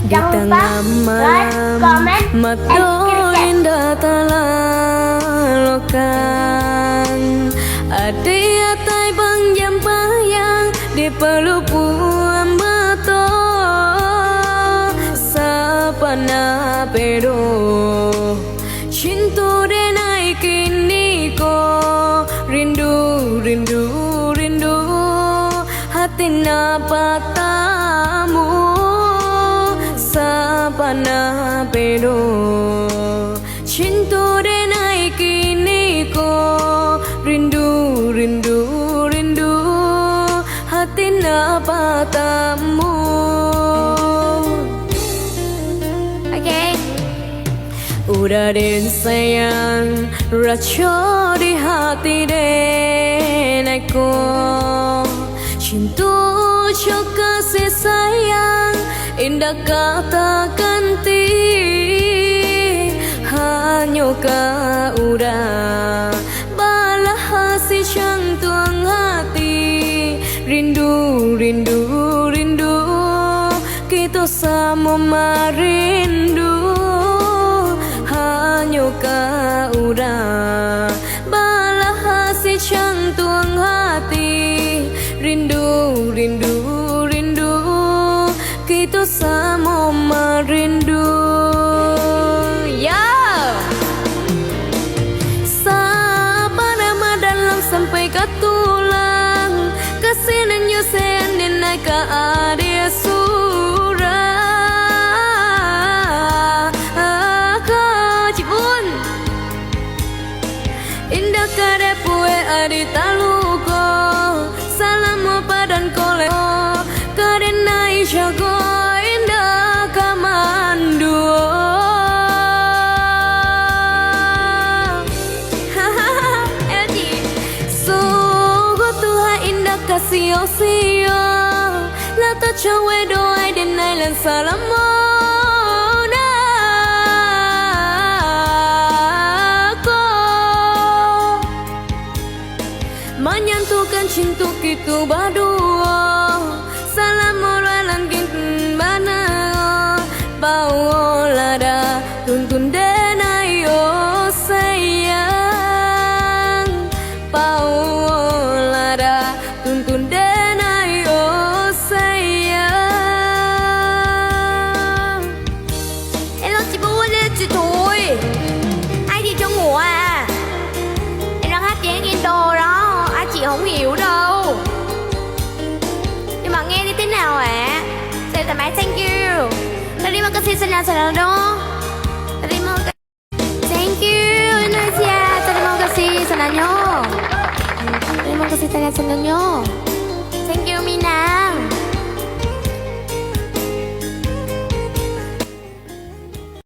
Di tengah malam mata indah telah lokang ade atai bang jam payang di pelupuan mata sapana pero cinta denai kini ko rindu rindu rindu hati napatamu sapana pero cinta denai kini ko rindu rindu rindu hati napatamu. Okay. Udah den sayang raco di hati denaiku cinta cok kasih sayang indah kata ganti hanya kau udah balah hasil jantung hati rindu rindu rindu kita sama merindu hanya kau udah balah hasil jantung hati rindu rindu rindu kita sama merindu ya sama dalam sampai ke tulang kesenannya senden naik ke adia surah kajibun indah kare pue adi taluko salamu padan koleko kare nai jago indah kamanduo sio-sio lata cawe doai denai lan salamona ko menyentuhkan cinta kita berdua salamu lan kin bana bau lada tuntun denai oh sayang bau lada tuntun denai oh sayang. Em lo chỉ buồn lên chị thôi. Ai đi cho ngủ à? Em đang hát tiếng Indo đó, ai chị không hiểu đâu. Nhưng mà nghe như thế nào ạ? Saya tak main thank you. Terima kasih senang-senang. Terima kasih. Thank you Indonesia. Terima kasih senangnya. Terima kasih senang-senangnya.